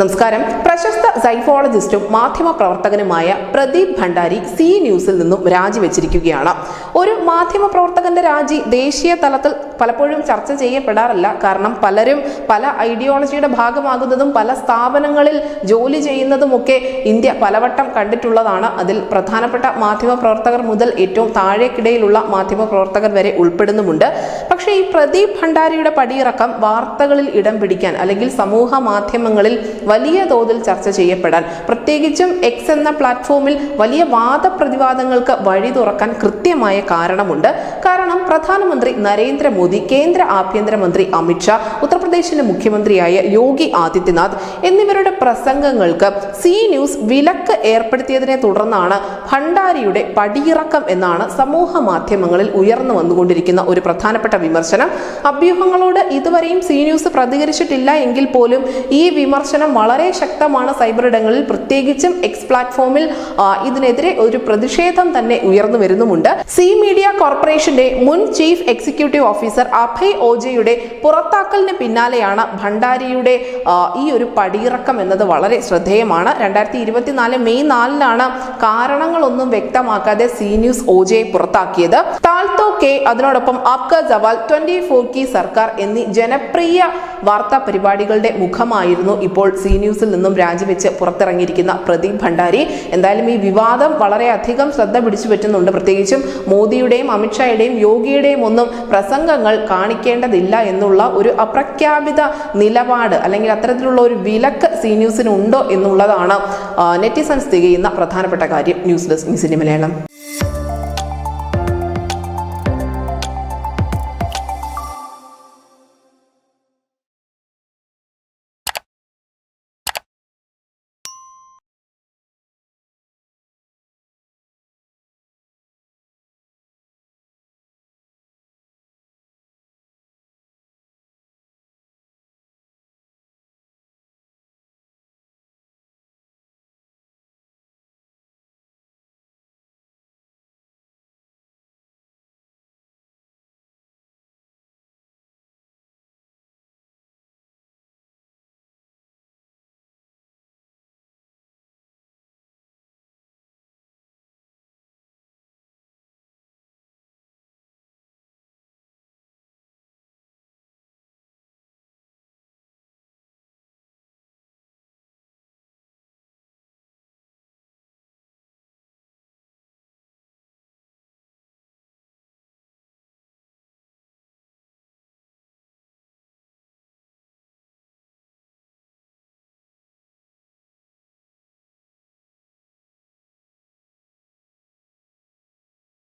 നമസ്കാരം. പ്രശസ്ത സൈഫോളജിസ്റ്റും മാധ്യമപ്രവർത്തകനുമായ പ്രദീപ് ഭണ്ഡാരി സി ന്യൂസിൽ നിന്നും രാജിവെച്ചിരിക്കുകയാണ്. ഒരു മാധ്യമപ്രവർത്തകന്റെ രാജി ദേശീയ തലത്തിൽ പലപ്പോഴും ചർച്ച ചെയ്യപ്പെടാറില്ല. കാരണം പലരും പല ഐഡിയോളജിയുടെ ഭാഗമാകുന്നതും പല സ്ഥാപനങ്ങളിൽ ജോലി ചെയ്യുന്നതുമൊക്കെ ഇന്ത്യ പലവട്ടം കണ്ടിട്ടുള്ളതാണ്. അതിൽ പ്രധാനപ്പെട്ട മാധ്യമപ്രവർത്തകർ മുതൽ ഏറ്റവും താഴേക്കിടയിലുള്ള മാധ്യമപ്രവർത്തകർ വരെ ഉൾപ്പെടുന്നുമുണ്ട്. പക്ഷേ ഈ പ്രദീപ് ഭണ്ഡാരിയുടെ പടിയിറക്കം വാർത്തകളിൽ ഇടം പിടിക്കാൻ അല്ലെങ്കിൽ സമൂഹ മാധ്യമങ്ങളിൽ വലിയ തോതിൽ ചർച്ച ചെയ്യപ്പെടാൻ, പ്രത്യേകിച്ചും എക്സ് എന്ന പ്ലാറ്റ്ഫോമിൽ വലിയ വാദപ്രതിവാദങ്ങൾക്ക് വഴി തുറക്കാൻ കൃത്യമായ കാരണമുണ്ട്. കാരണം പ്രധാനമന്ത്രി നരേന്ദ്രമോദി, കേന്ദ്ര ആഭ്യന്തരമന്ത്രി അമിത്ഷാ, ഉത്തർപ്രദേശിലെ മുഖ്യമന്ത്രിയായ യോഗി ആദിത്യനാഥ് എന്നിവരുടെ പ്രസംഗങ്ങൾക്ക് സി ന്യൂസ് വിലക്ക് ഏർപ്പെടുത്തിയതിനെ തുടർന്നാണ് ഭണ്ഡാരിയുടെ പടിയിറക്കം എന്നാണ് സമൂഹ മാധ്യമങ്ങളിൽ ഉയർന്നു വന്നുകൊണ്ടിരിക്കുന്ന ഒരു പ്രധാനപ്പെട്ട വിമർശനം. അഭ്യൂഹങ്ങളോട് ഇതുവരെയും സി ന്യൂസ് പ്രതികരിച്ചിട്ടില്ല എങ്കിൽ പോലും ഈ വിമർശനം വളരെ ശക്തമാണ് സൈബർ ഇടങ്ങളിൽ, പ്രത്യേകിച്ചും എക്സ് പ്ലാറ്റ്ഫോമിൽ ഇതിനെതിരെ ഒരു പ്രതിഷേധം തന്നെ ഉയർന്നു വരുന്നുമുണ്ട്. സി മീഡിയ കോർപ്പറേഷന്റെ മുൻ ചീഫ് എക്സിക്യൂട്ടീവ് ഓഫീസർ അഭയ് ഓജയുടെ പുറത്താക്കലിന് പിന്നാലെയാണ് ഭണ്ഡാരിയുടെ ഈ ഒരു പടിയിറക്കം എന്നത് വളരെ ശ്രദ്ധേയമാണ്. 2024 മെയ് 4 കാരണങ്ങളൊന്നും വ്യക്തമാക്കാതെ സി ന്യൂസ് ഓജയെ പുറത്താക്കിയത്. താൽത്തോ കെ, അതിനോടൊപ്പം ആപ്ക സവാൽ, 24 കി സർക്കാർ എന്നീ ജനപ്രിയ വാർത്താ പരിപാടികളുടെ മുഖമായിരുന്നു ഇപ്പോൾ സി ന്യൂസിൽ നിന്നും രാജിവെച്ച് പുറത്തിറങ്ങിയിരിക്കുന്ന പ്രദീപ് ഭണ്ഡാരി. എന്തായാലും ഈ വിവാദം വളരെയധികം ശ്രദ്ധ പിടിച്ചു പറ്റുന്നുണ്ട്. പ്രത്യേകിച്ചും മോദിയുടെയും അമിത്ഷായുടെയും യോഗയുടെയും ഒന്നും പ്രസംഗങ്ങൾ കാണിക്കേണ്ടതില്ല എന്നുള്ള ഒരു അപ്രഖ്യാപിത നിലപാട് അല്ലെങ്കിൽ അത്തരത്തിലുള്ള ഒരു വിലക്ക് സി ന്യൂസിനുണ്ടോ എന്നുള്ളതാണ് നെറ്റിസൺസ് തികയുന്ന പ്രധാനപ്പെട്ട കാര്യം. News desk news India Malayalam.